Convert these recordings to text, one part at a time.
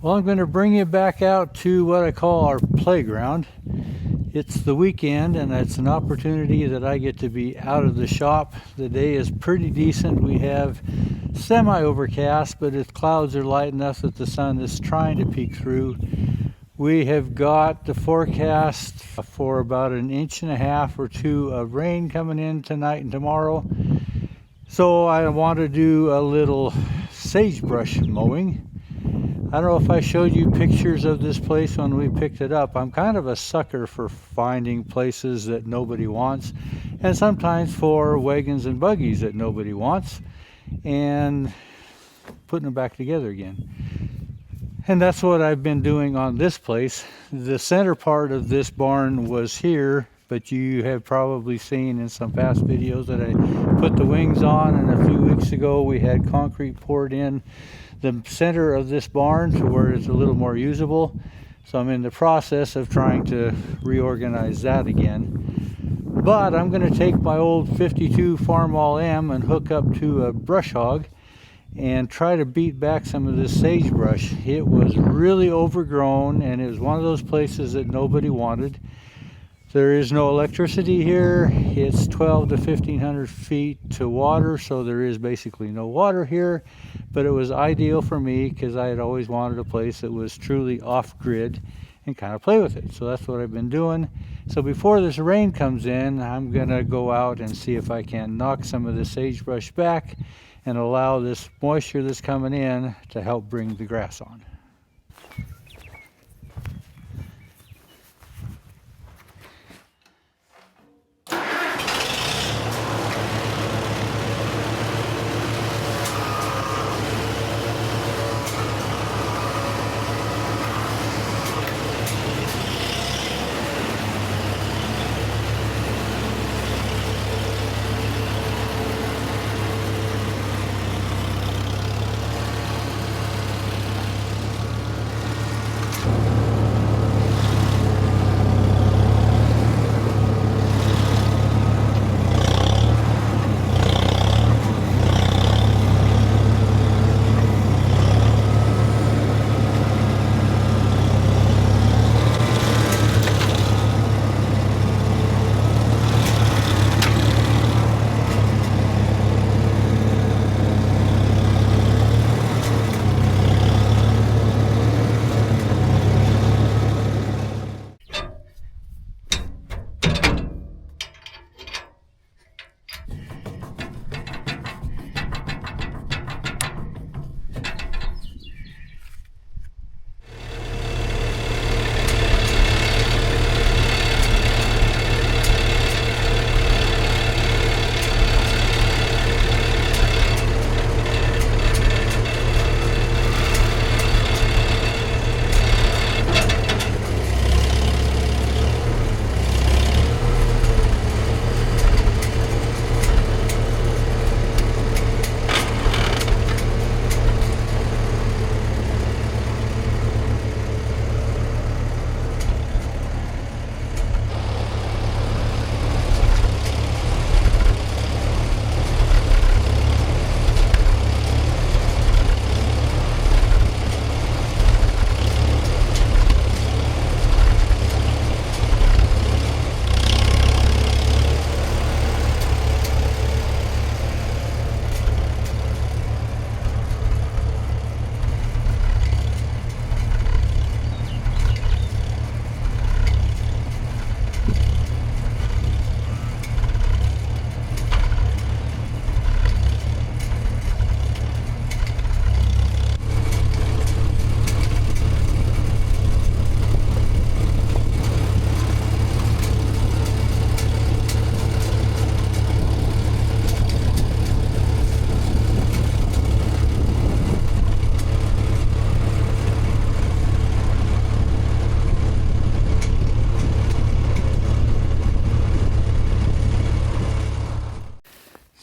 Well, I'm going to bring you back out to what I call our playground. It's the weekend and it's an opportunity that I get to be out of the shop. The day is pretty decent. We have semi-overcast, but the clouds are light enough that the sun is trying to peek through. We have got the forecast for about 1.5 inches or 2 of rain coming in tonight and tomorrow. So I want to do a little sagebrush mowing. I don't know if I showed you pictures of this place when we picked it up. I'm kind of a sucker for finding places that nobody wants, and sometimes for wagons and buggies that nobody wants, and putting them back together again. And that's what I've been doing on this place. The center part of this barn was here, but you have probably seen in some past videos that I put the wings on, and a few weeks ago we had concrete poured in the center of this barn to where it's a little more usable. So I'm in the process of trying to reorganize that again. But I'm going to take my old 52 Farmall M and hook up to a brush hog and try to beat back some of this sagebrush. It was really overgrown and it was one of those places that nobody wanted. There is no electricity here. It's 12 to 1500 feet to water, so there is basically no water here. But it was ideal for me because I had always wanted a place that was truly off-grid and kind of play with it. So that's what I've been doing. So before this rain comes in, I'm gonna go out and see if I can knock some of the sagebrush back and allow this moisture that's coming in to help bring the grass on.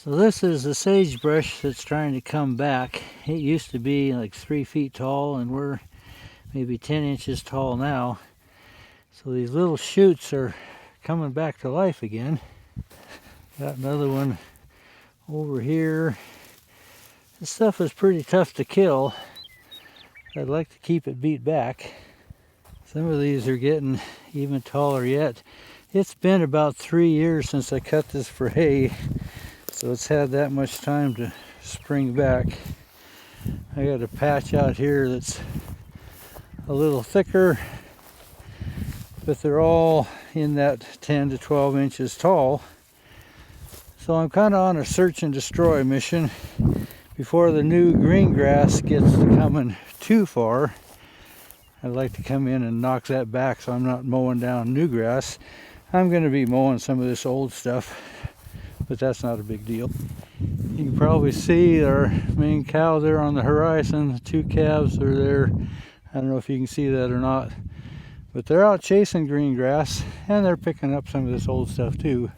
So this is the sagebrush that's trying to come back. It used to be like 3 feet tall and we're maybe 10 inches tall now. So these little shoots are coming back to life again. Got another one over here. This stuff is pretty tough to kill. I'd like to keep it beat back. Some of these are getting even taller yet. It's been about 3 years since I cut this for hay, so it's had that much time to spring back. I got a patch out here that's a little thicker, but they're all in that 10 to 12 inches tall. So I'm kind of on a search and destroy mission before the new green grass gets to coming too far. I'd like to come in and knock that back so I'm not mowing down new grass. I'm going to be mowing some of this old stuff, but that's not a big deal. You can probably see our main cow there on the horizon. The 2 calves are there. I don't know if you can see that or not, but they're out chasing green grass and they're picking up some of this old stuff too.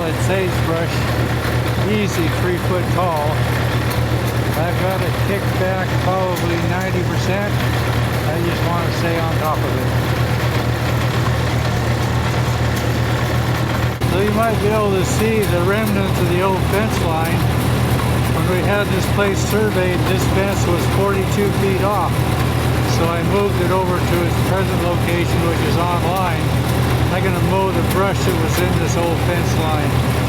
solid sagebrush, easy 3 foot tall. I've got it kicked back probably 90%. I just want to stay on top of it. So you might be able to see the remnants of the old fence line. When we had this place surveyed, this fence was 42 feet off. So I moved it over to its present location, which is online. I'm going to mow the brush that was in this old fence line.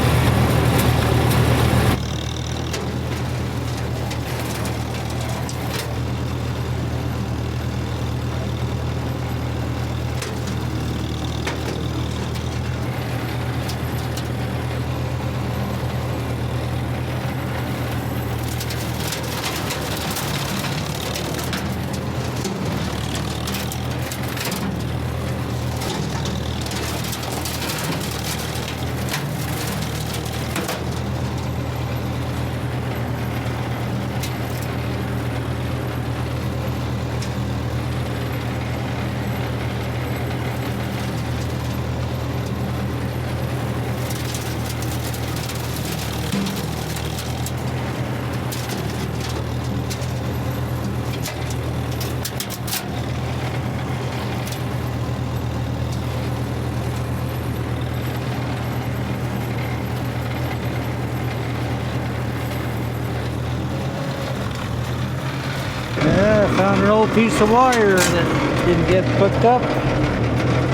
Yeah, I found an old piece of wire that didn't get hooked up.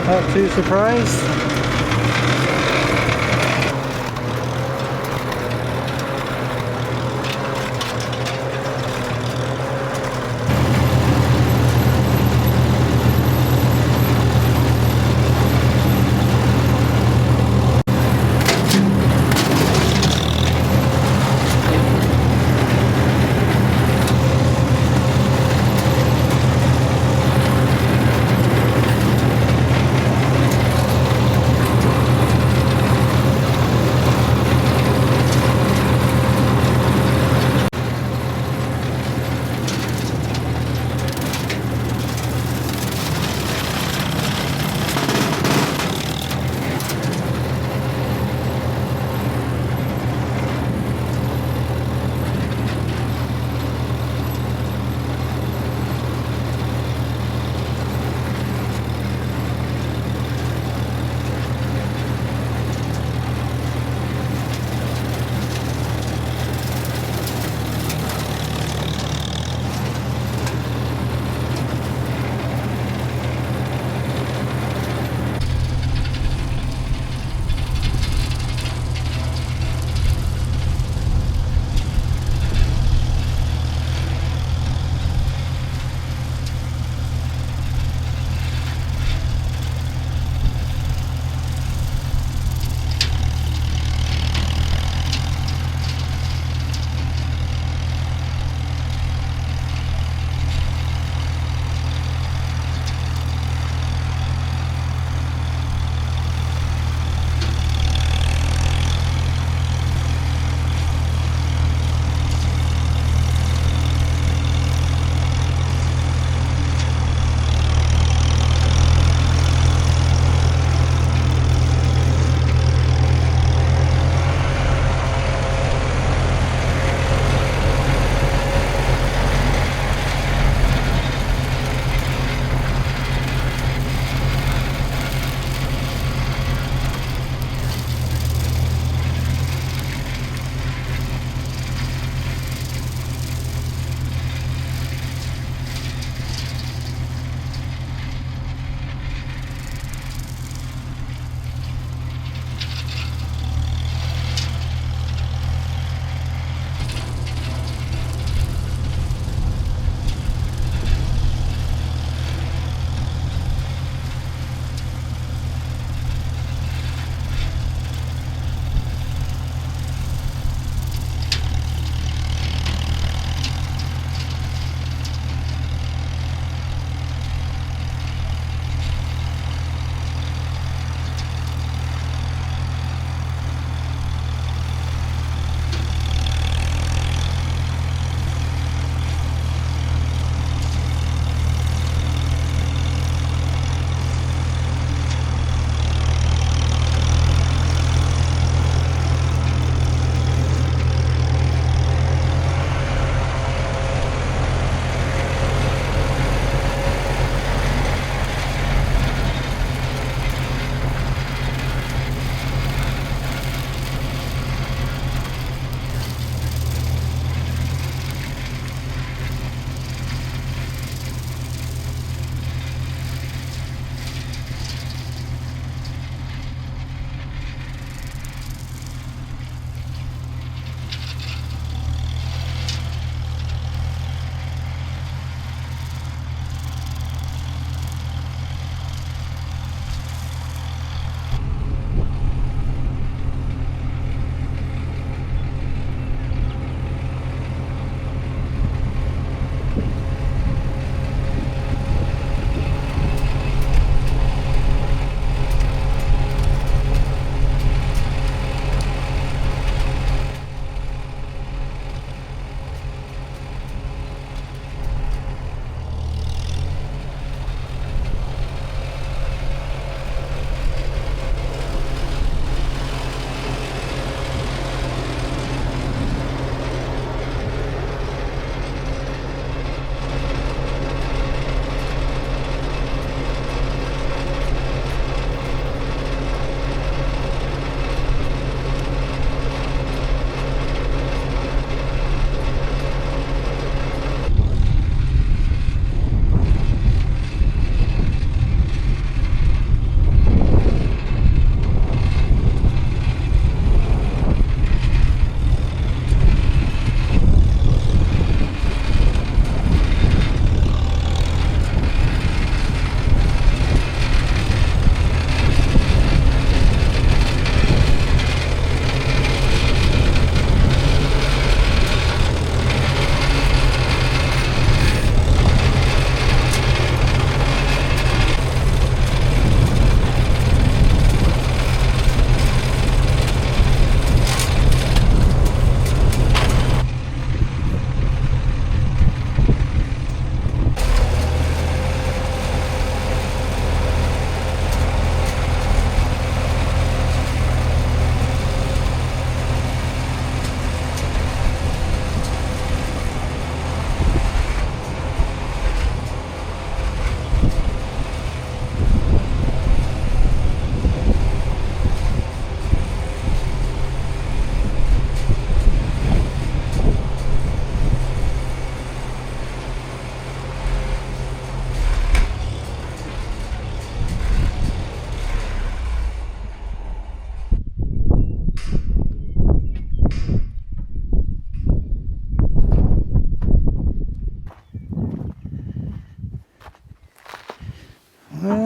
Not too surprised.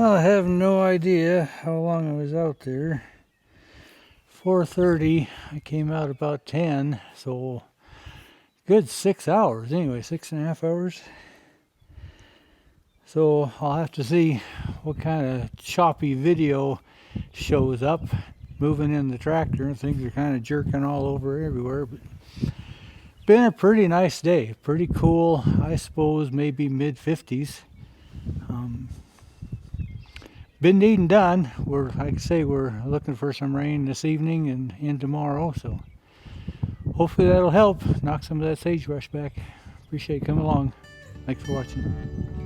Well, I have no idea how long I was out there. 4:30, I came out about 10, so good 6 hours anyway, 6.5 hours. So I'll have to see what kind of choppy video shows up. Moving in the tractor and things are kind of jerking all over everywhere. But been a pretty nice day, pretty cool. I suppose maybe mid-50s. Been needing done. Like I say, we're looking for some rain this evening and in tomorrow, so hopefully that'll help knock some of that sagebrush back. Appreciate you coming along. Thanks for watching.